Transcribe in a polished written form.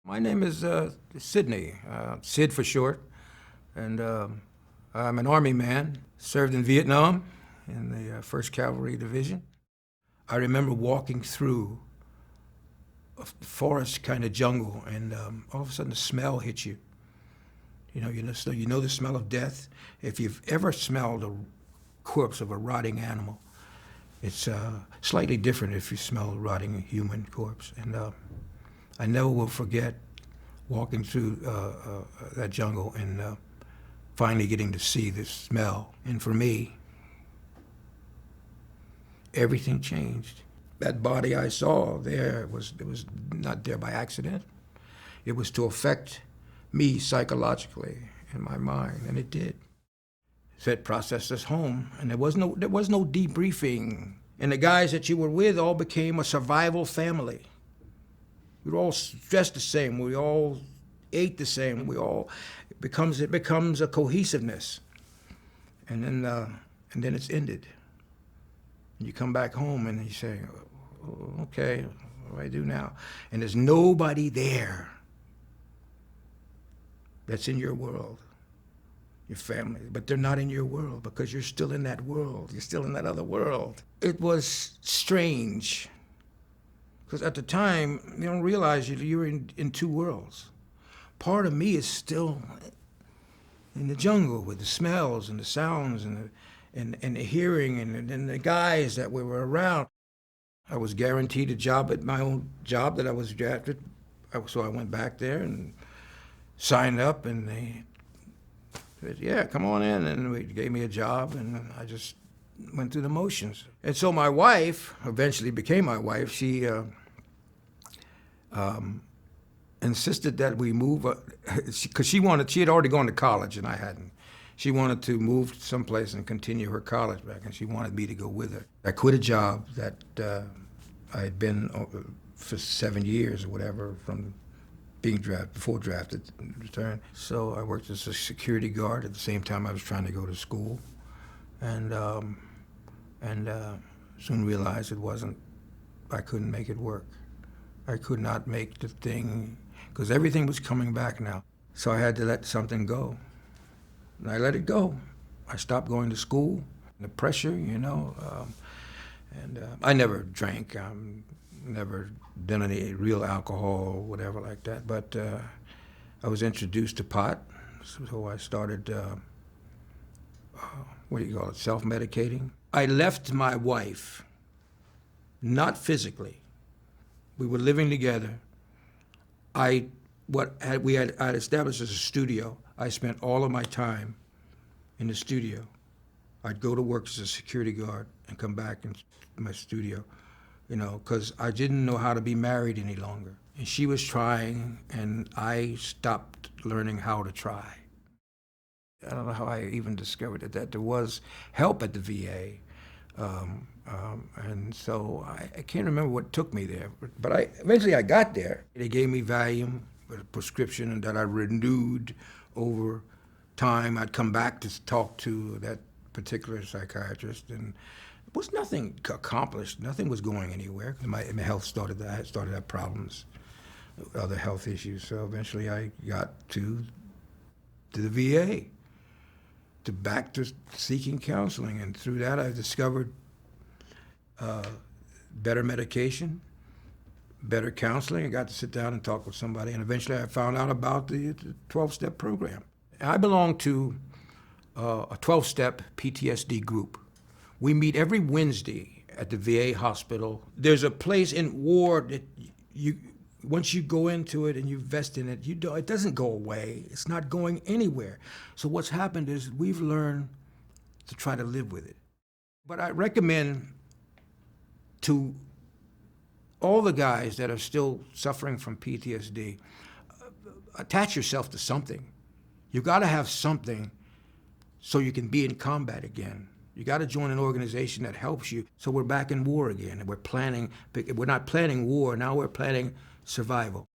My name is Sidney, Sid for short, and I'm an Army man, served in Vietnam in the 1st Cavalry Division. I remember walking through a forest kind of jungle, and all of a sudden the smell hits you. You know the smell of death. If you've ever smelled a corpse of a rotting animal, it's slightly different if you smell a rotting human corpse. And I never will forget walking through that jungle and finally getting to see this smell. And for me, everything changed. That body I saw there it was not there by accident. It was to affect me psychologically in my mind, and it did. It processed us home, and there was no debriefing. And the guys that you were with all became a survival family. We were all dressed the same. We all ate the same. It becomes a cohesiveness, and then it's ended. And you come back home and you say, oh, okay, what do I do now? And there's nobody there that's in your world, your family, but they're not in your world because you're still in that world. You're still in that other world. It was strange. Because at the time, you don't realize you're in two worlds. Part of me is still in the jungle with the smells and the sounds and the hearing and the guys that we were around. I was guaranteed a job at my own job that I was drafted. So I went back there and signed up, and they said, yeah, come on in. And they gave me a job, and I just went through the motions. And so my wife, eventually became my wife, she insisted that we move, because she had already gone to college and I hadn't. She wanted to move someplace and continue her college back, and she wanted me to go with her. I quit a job that I had been for 7 years or whatever from being before drafted and returned. So I worked as a security guard at the same time I was trying to go to school, and soon realized I couldn't make it work. I could not make the thing, because everything was coming back now. So I had to let something go. And I let it go. I stopped going to school, the pressure, I never drank. Never done any real alcohol or whatever like that. But I was introduced to pot, so I started, self-medicating. I left my wife, not physically. We were living together. I'd established as a studio. I spent all of my time in the studio. I'd go to work as a security guard and come back in my studio, because I didn't know how to be married any longer. And she was trying, and I stopped learning how to try. I don't know how I even discovered that there was help at the VA. And so I can't remember what took me there, but eventually I got there. They gave me Valium, a prescription that I renewed over time. I'd come back to talk to that particular psychiatrist, and it was nothing accomplished. Nothing was going anywhere. My health started to have problems, other health issues. So eventually I got to the VA, back to seeking counseling, and through that I discovered better medication, better counseling. I got to sit down and talk with somebody, and eventually I found out about the 12-step program. I belong to a 12-step PTSD group. We meet every Wednesday at the VA hospital. There's a place in war that once you go into it and you invest in it, it doesn't go away. It's not going anywhere. So what's happened is we've learned to try to live with it. But I recommend to all the guys that are still suffering from PTSD, attach yourself to something. You've got to have something so you can be in combat again. You got to join an organization that helps you. So we're back in war again, and we're not planning war, now we're planning survival.